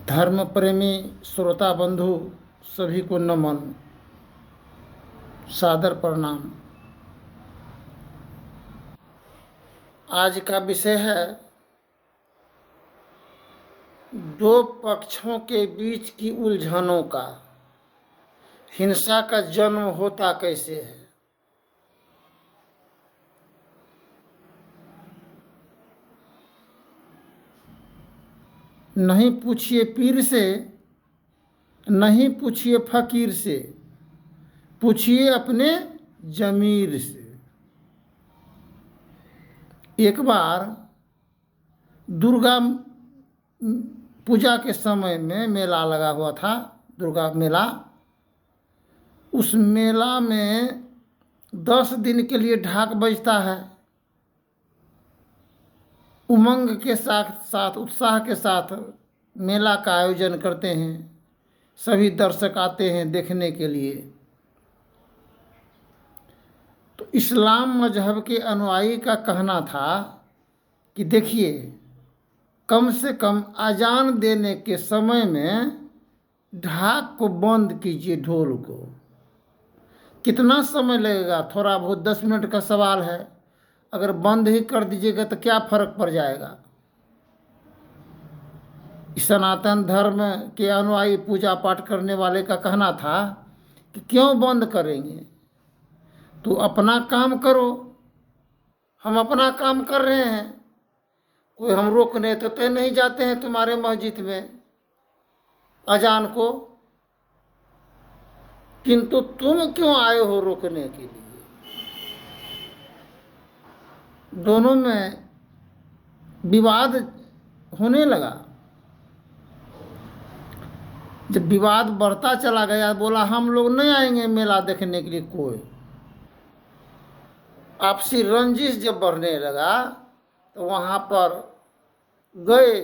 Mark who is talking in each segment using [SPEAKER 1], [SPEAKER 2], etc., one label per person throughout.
[SPEAKER 1] धर्म प्रेमी श्रोता बंधु सभी को नमन, सादर प्रणाम। आज का विषय है दो पक्षों के बीच की उलझनों का, हिंसा का जन्म होता कैसे है। नहीं पूछिए पीर से, नहीं पूछिए फकीर से, पूछिए अपने जमीर से। एक बार दुर्गा पूजा के समय में मेला लगा हुआ था, दुर्गा मेला। उस मेला में 10 दिन के लिए ढाक बजता है। उमंग के साथ साथ उत्साह के साथ मेला का आयोजन करते हैं। सभी दर्शक आते हैं देखने के लिए। तो इस्लाम मजहब के अनुयायी का कहना था कि देखिए, कम से कम अजान देने के समय में ढाक को बंद कीजिए, ढोल को। कितना समय लगेगा? थोड़ा बहुत 10 मिनट का सवाल है। अगर बंद ही कर दीजिएगा तो क्या फर्क पड़ जाएगा। सनातन धर्म के अनुयायी पूजा पाठ करने वाले का कहना था कि क्यों बंद करेंगे, तो अपना काम करो, हम अपना काम कर रहे हैं। कोई हम रोकने तो नहीं जाते हैं तुम्हारे मस्जिद में अजान को, किंतु तुम क्यों आए हो रोकने के लिए। दोनों में विवाद होने लगा। जब विवाद बढ़ता चला गया, बोला हम लोग नहीं आएंगे मेला देखने के लिए। कोई आपसी रंजिश जब बढ़ने लगा तो वहाँ पर गए।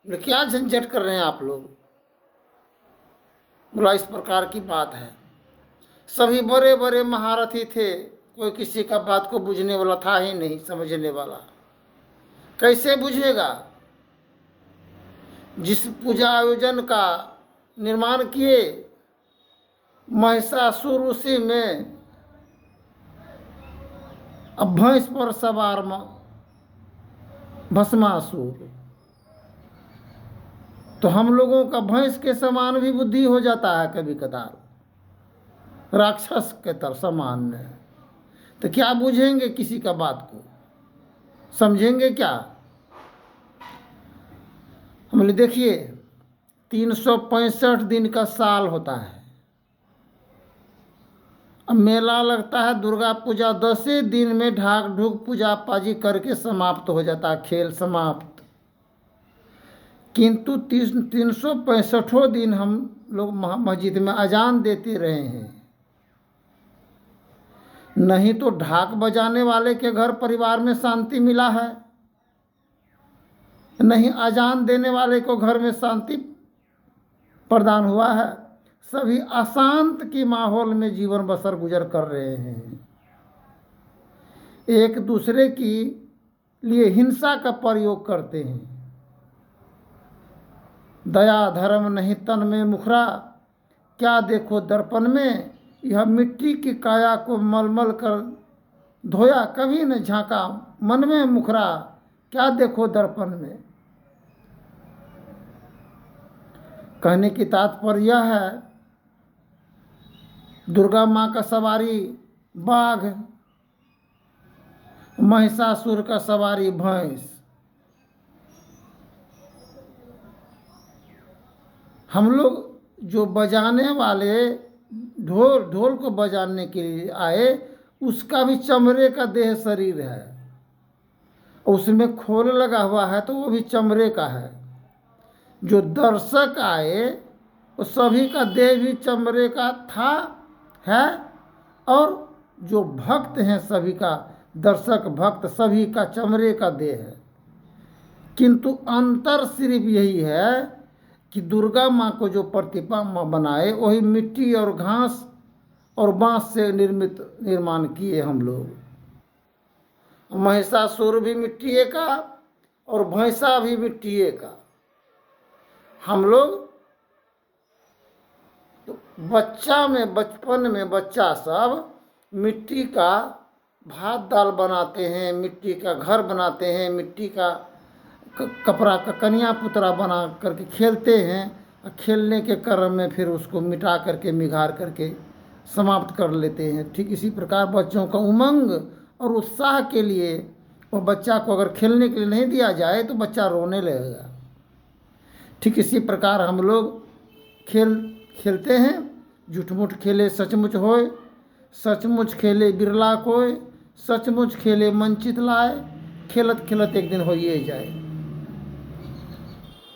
[SPEAKER 1] क्या झंझट कर रहे हैं आप लोग? बोला इस प्रकार की बात है। सभी बड़े बड़े महारथी थे, कोई किसी का बात को बुझने वाला था ही नहीं, समझने वाला। कैसे बुझेगा? जिस पूजा आयोजन का निर्माण किए महिषासुर, उसी में अब भैंस पर सवार भस्मासुर। तो हम लोगों का भैंस के समान भी बुद्धि हो जाता है कभी कदार, राक्षस के तरह समान में। तो क्या बुझेंगे किसी का बात को? समझेंगे क्या? हमने देखिए 365 दिन का साल होता है। अब मेला लगता है, दुर्गा पूजा 10 दिन में ढाक ढूक पूजा पाजी करके समाप्त हो जाता है, खेल समाप्त। किंतु 365 दिन हम लोग मस्जिद में अजान देते रहे हैं। नहीं तो ढाक बजाने वाले के घर परिवार में शांति मिला है, नहीं अजान देने वाले को घर में शांति प्रदान हुआ है। सभी अशांत के माहौल में जीवन बसर गुजर कर रहे हैं। एक दूसरे की लिए हिंसा का प्रयोग करते हैं। दया धर्म नहीं तन में मुखरा, क्या देखो दर्पण में। यह मिट्टी की काया को मलमल कर धोया, कभी न झांका मन में मुखरा, क्या देखो दर्पण में। कहने की तात्पर्य यह है, दुर्गा माँ का सवारी बाघ, महिषासुर का सवारी भैंस। हम लोग जो बजाने वाले ढोल को बजाने के लिए आए, उसका भी चमड़े का देह शरीर है, उसमें खोल लगा हुआ है तो वो भी चमड़े का है। जो दर्शक आए वो सभी का देह भी चमड़े का था है, और जो भक्त हैं सभी का, दर्शक भक्त सभी का चमड़े का देह है। किंतु अंतर सिर्फ यही है कि दुर्गा माँ को जो प्रतिमा बनाए वही मिट्टी और घास और बांस से निर्माण किए हम लोग। महिषासुर भी मिट्टी का और भैंसा भी मिट्टी का। हम लोग तो बचपन में बच्चा सब मिट्टी का भात दाल बनाते हैं, मिट्टी का घर बनाते हैं, मिट्टी का कपड़ा का कन्या पुतरा बना करके खेलते हैं। खेलने के क्रम में फिर उसको मिटा करके मिघार करके समाप्त कर लेते हैं। ठीक इसी प्रकार बच्चों का उमंग और उत्साह के लिए वो बच्चा को अगर खेलने के लिए नहीं दिया जाए तो बच्चा रोने लगेगा। ठीक इसी प्रकार हम लोग खेलते हैं, झूठ-मूठ खेले सचमुच होए, सचमुच खेले बिरला कोय, सचमुच खेले मंचित लाए, खेलत खेलत एक दिन हो ही जाए।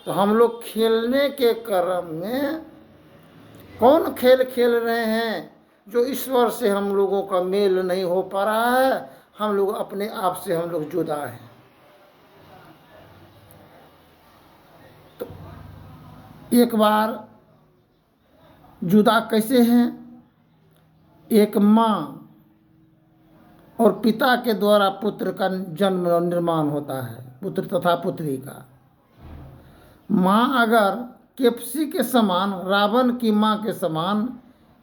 [SPEAKER 1] तो हम लोग खेलने के क्रम में कौन खेल खेल रहे हैं जो ईश्वर से हम लोगों का मेल नहीं हो पा रहा है, हम लोग अपने आप से हम लोग जुदा हैं। तो एक बार जुदा कैसे हैं? एक माँ और पिता के द्वारा पुत्र का जन्म और निर्माण होता है, पुत्र तथा पुत्री का। माँ अगर केपसी के समान, रावण की माँ के समान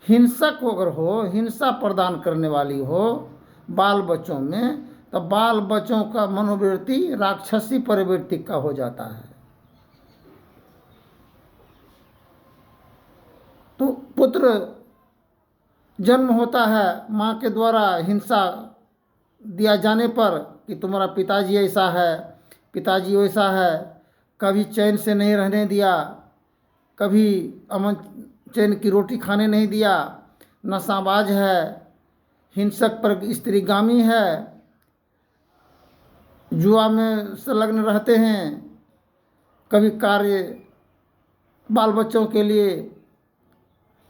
[SPEAKER 1] हिंसक अगर हो, हिंसा प्रदान करने वाली हो बाल बच्चों में, तो बाल बच्चों का मनोवृत्ति राक्षसी प्रवृत्ति का हो जाता है। तो पुत्र जन्म होता है माँ के द्वारा हिंसा दिया जाने पर कि तुम्हारा पिताजी ऐसा है, पिताजी वैसा है, कभी चैन से नहीं रहने दिया, कभी अमन चैन की रोटी खाने नहीं दिया, नशाबाज है, हिंसक पर स्त्रीगामी है, जुआ में संलग्न रहते हैं, कभी कार्य बाल बच्चों के लिए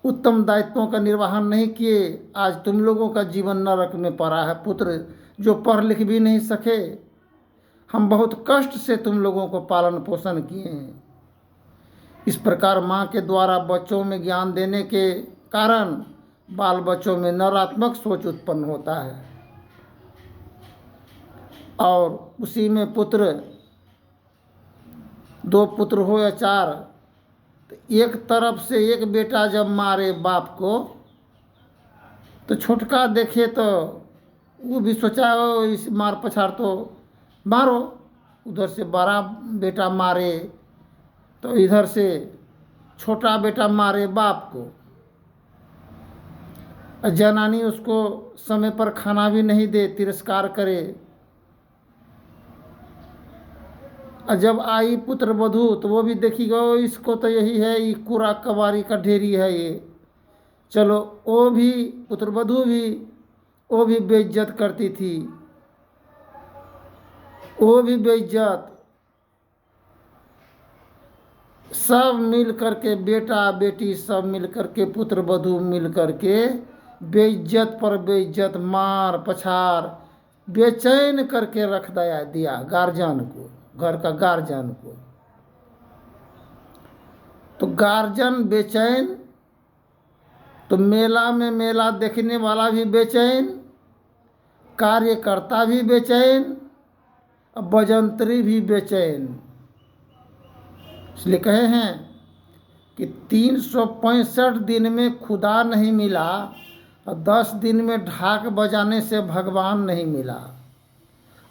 [SPEAKER 1] उत्तम दायित्वों का निर्वहन नहीं किए। आज तुम लोगों का जीवन नरक में पड़ा है। पुत्र जो पढ़ लिख भी नहीं सके, हम बहुत कष्ट से तुम लोगों को पालन पोषण किए हैं। इस प्रकार माँ के द्वारा बच्चों में ज्ञान देने के कारण बाल बच्चों में नकारात्मक सोच उत्पन्न होता है और उसी में पुत्र, दो पुत्र हो या चार, तो एक तरफ से एक बेटा जब मारे बाप को तो छोटका देखे तो वो भी सोचा इस मार पछाड़ तो मारो, उधर से बड़ा बेटा मारे तो इधर से छोटा बेटा मारे बाप को। जनानी उसको समय पर खाना भी नहीं दे, तिरस्कार करे। और जब आई पुत्र वधू तो वो भी देखी गो इसको तो यही है, ये कूड़ा कबारी का ढेरी है ये। चलो वो भी पुत्र वधू भी वो भी बेइज्जत करती थी, वो भी बेइज्जत। सब मिल करके बेटा बेटी सब मिल करके पुत्र वधू मिल करके बेइज्जत पर बेइज्जत, मार पछाड़, बेचैन करके रख दिया गार्जियन को, घर का गार्जियन को। तो गार्जियन बेचैन तो मेला में मेला देखने वाला भी बेचैन, कार्यकर्ता भी बेचैन, बजंतरी भी बेचैन। इसलिए कहे हैं कि 365 दिन में खुदा नहीं मिला और 10 दिन में ढाक बजाने से भगवान नहीं मिला।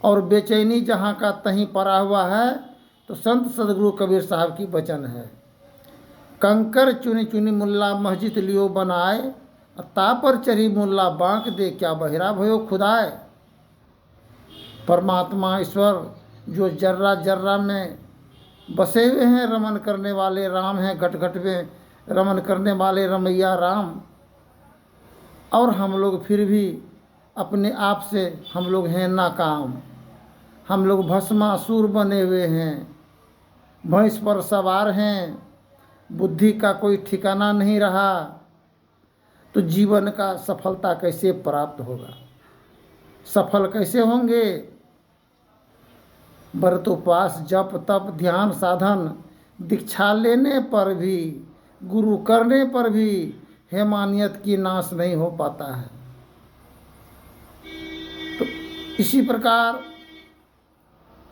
[SPEAKER 1] और बेचैनी जहाँ का तहीं पड़ा हुआ है। तो संत सदगुरु कबीर साहब की वचन है, कंकर चुनी चुनी मुल्ला मस्जिद लियो बनाए, तापर चढ़ी मुल्ला बांक दे, क्या बहिरा भयो खुदाए। परमात्मा ईश्वर जो जर्रा जर्रा में बसे हुए हैं, रमन करने वाले राम हैं, घट घट में रमन करने वाले रमैया राम। और हम लोग फिर भी अपने आप से हम लोग हैं नाकाम, हम लोग भस्मासुर बने हुए हैं, भैंस पर सवार हैं, बुद्धि का कोई ठिकाना नहीं रहा। तो जीवन का सफलता कैसे प्राप्त होगा, सफल कैसे होंगे? व्रत उपवास जप तप ध्यान साधन दीक्षा लेने पर भी, गुरु करने पर भी हेमानियत की नाश नहीं हो पाता है। तो इसी प्रकार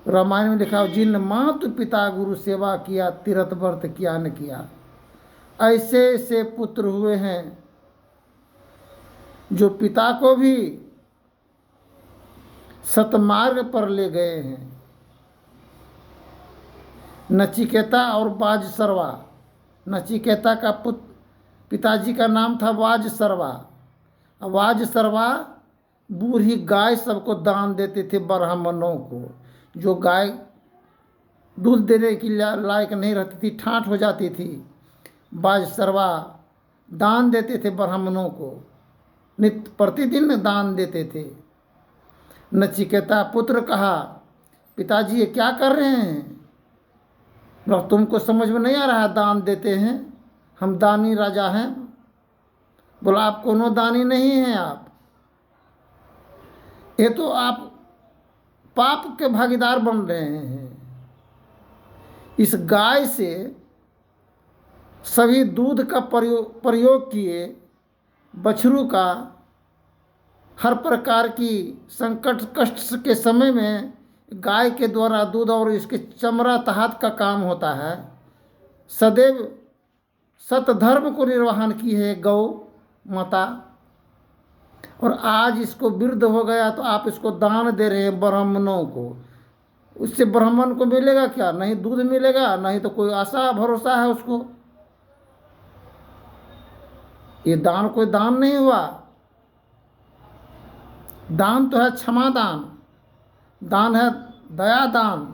[SPEAKER 1] रामायण में लिखा, जिन मातु पिता गुरु सेवा किया, तीरथ व्रत किया न किया, ऐसे ऐसे पुत्र हुए हैं जो पिता को भी सतमार्ग पर ले गए हैं। नचिकेता और वाजसर्वा। नचिकेता का पिताजी का नाम था वाजसर्वा। वाजसर्वा बूढ़ी गाय सबको दान देते थे, ब्राह्मणों को। जो गाय दूध देने के लायक नहीं रहती थी, ठाठ हो जाती थी, वाजसर्वा दान देते थे ब्राह्मणों को, नित्य प्रतिदिन दान देते थे। नचिकेता पुत्र कहा, पिताजी ये क्या कर रहे हैं? बोला, तुमको समझ में नहीं आ रहा है, दान देते हैं, हम दानी राजा हैं। बोला, आप कोनो दानी नहीं हैं, आप ये तो आप पाप के भागीदार बन रहे हैं। इस गाय से सभी दूध का प्रयोग किए, बछरू का, हर प्रकार की संकट कष्ट के समय में गाय के द्वारा दूध और इसके चमड़ा तहात का काम होता है। सदैव सतधर्म को निर्वहन की है गौ माता, और आज इसको वृद्ध हो गया तो आप इसको दान दे रहे हैं ब्राह्मणों को। उससे ब्राह्मण को मिलेगा क्या? नहीं दूध मिलेगा, नहीं तो कोई आशा भरोसा है उसको। ये दान कोई दान नहीं हुआ। दान तो है क्षमा दान, दान है दया दान,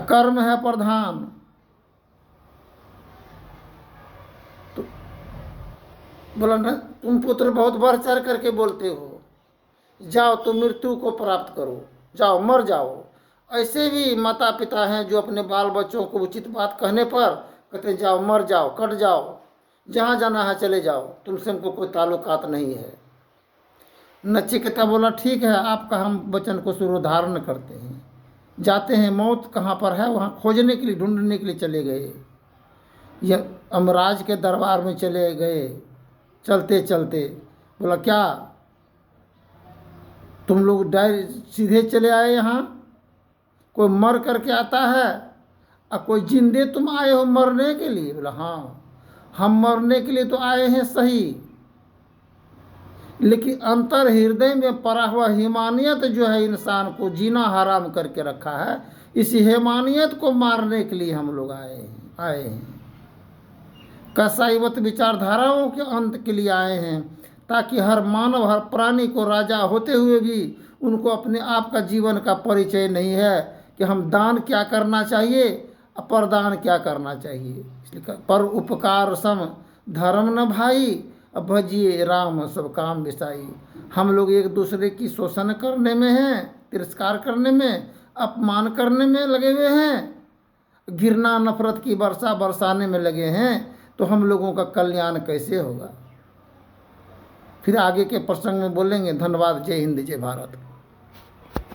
[SPEAKER 1] कर्म है प्रधान। तो बोला ना, तुम पुत्र बहुत बढ़ चढ़ करके बोलते हो, जाओ तुम मृत्यु को प्राप्त करो, जाओ मर जाओ। ऐसे भी माता पिता हैं जो अपने बाल बच्चों को उचित बात कहने पर कहते हैं, जाओ मर जाओ, कट जाओ, जहाँ जाना है चले जाओ, तुमसे हमको कोई ताल्लुकात नहीं है। नचिकेता बोला, ठीक है, आपका हम वचन को शिरोधारण करते हैं, जाते हैं। मौत कहाँ पर है वहाँ खोजने के लिए, ढूंढने के लिए चले गए। यह अमराज के दरबार में चले गए। चलते चलते बोला, क्या तुम लोग सीधे चले आए यहाँ? कोई मर करके आता है और कोई जिंदे तुम आए हो मरने के लिए? बोला, हाँ, हम मरने के लिए तो आए हैं सही, लेकिन अंतर हृदय में पड़ा हुआ हिमानियत जो है इंसान को जीना हराम करके रखा है, इस हिमानियत को मारने के लिए हम लोग आए हैं। कसाईवत विचारधाराओं के अंत के लिए आए हैं, ताकि हर मानव, हर प्राणी को राजा होते हुए भी उनको अपने आप का जीवन का परिचय नहीं है कि हम दान क्या करना चाहिए, अप्रदान क्या करना चाहिए। इसलिए पर उपकार सम धर्म न भाई, भजिए राम सब काम बिसाई। हम लोग एक दूसरे की शोषण करने में हैं, तिरस्कार करने में, अपमान करने में लगे हुए हैं, घृणा नफरत की वर्षा बरसाने में लगे हैं, तो हम लोगों का कल्याण कैसे होगा? फिर आगे के प्रसंग में बोलेंगे। धन्यवाद। जय हिंद, जय भारत।